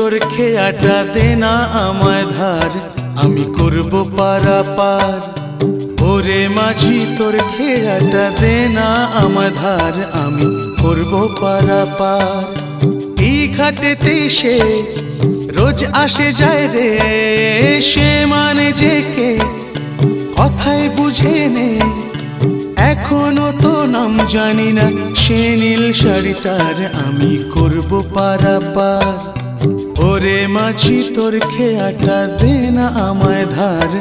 তোর খেয়াটা দে না আমায় ধার, আমি করব পারাপার। ওরে মাঝি তোর খেয়াটা দে না আমায় ধার, আমি করব পারাপার। এই ঘাটেতেই সে রোজ আসে যায় রে, সে মানে যে কে কথাই বুঝে নে। এখনো তো নাম জানি না, সে নীল শাড়িটার আমি করব পারাপার। ওরে মাঝি তোর খেয়াটা দে না আমায় ধার,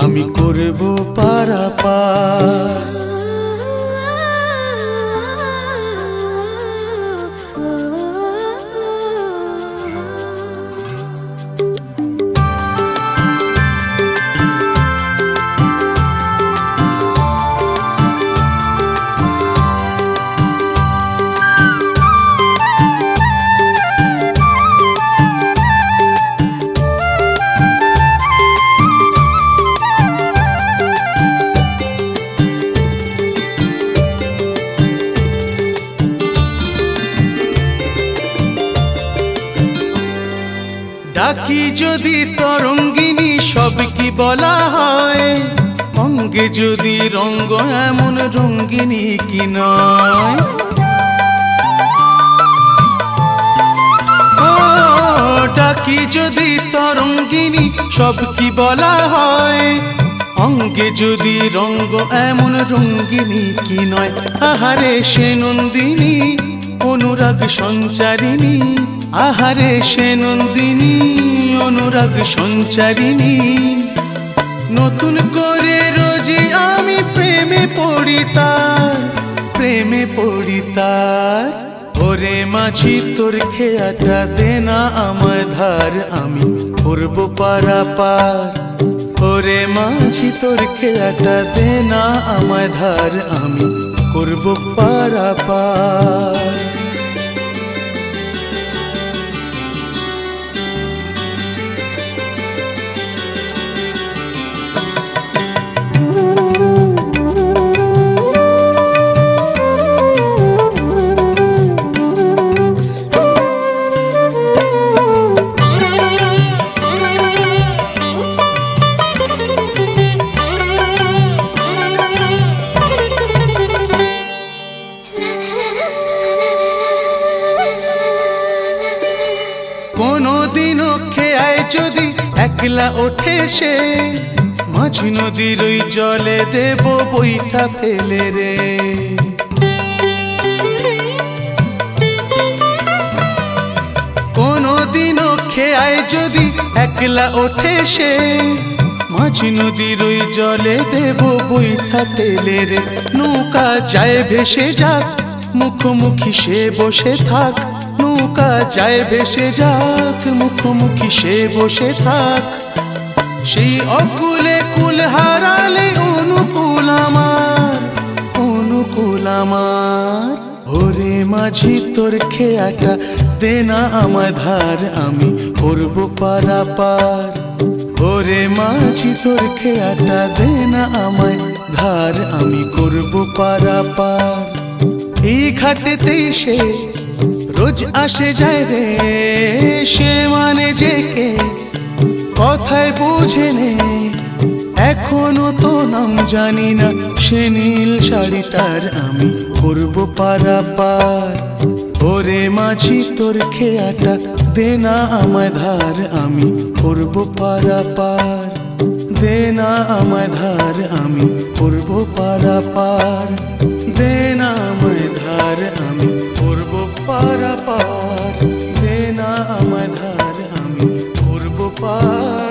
আমি করব পারাপার। ডাকি যদি তরঙ্গিনী সব কি বলা হয়, অঙ্গে যদি রঙ্গ এমন রঙ্গিনী কি নয়। ও ডাকি যদি তরঙ্গিনী সব কি বলা হয়, অঙ্গে যদি রঙ্গ এমন রঙ্গিনী কি নয়। আহারে সে নন্দিনী অনুরাগ সঞ্চারিণী, আহারে সে নন্দিনী অনুরাগ সঞ্চারিণী। নতুন করে রোজই আমি প্রেমে পড়ি তার, প্রেমে পড়ি তার। ওরে মাঝি তোর খেয়াটা দে না আমায় ধার, আমি করব পারাপার। ওরে মাঝি তোর খেয়াটা দে না আমায় ধার, আমি করব পারাপার। কোনদিনও খেয়ায় যদি একলা ওঠে সে, মাঝি নদীর ওই জলে দেব বইটা ফেলে রে। কোনদিনও খেয়ায় যদি একলা ওঠে সে, মাঝি নদীর ওই জলে দেব বইটা ফেলে রে। নৌকা যায় ভেসে যাক, মুখোমুখি সে বসে থাক। নৌকা যায় ভেসে যাক, মুখোমুখি সে বসে থাক। সেই অকুলে কুল হারালে অনুকূল আমার, অনুকূল আমার। ওরে মাঝি তোর খেয়াটা দে না আমায় ধার, আমি করব পারাপার। ওরে মাঝি তোর খেয়াটা দে না আমায় ধার, আমি করব পারাপার। এই ঘাটেতেই সে রোজ আসে যায় রে, সে মানে যে কে কথায় বুঝে নে। এখনো তো নাম জানি না, সে নীল শাড়িটার আমি করব পারাপার। ওরে মাঝি তোর খেয়াটা দে না আমায় ধার, আমি করব পারাপার। দে না আমায় ধার, আমি করব পারাপার। দে না আমায় ধার, আমি করব পারাপার। দে না আমায় ধার, আমি করব পারাপার।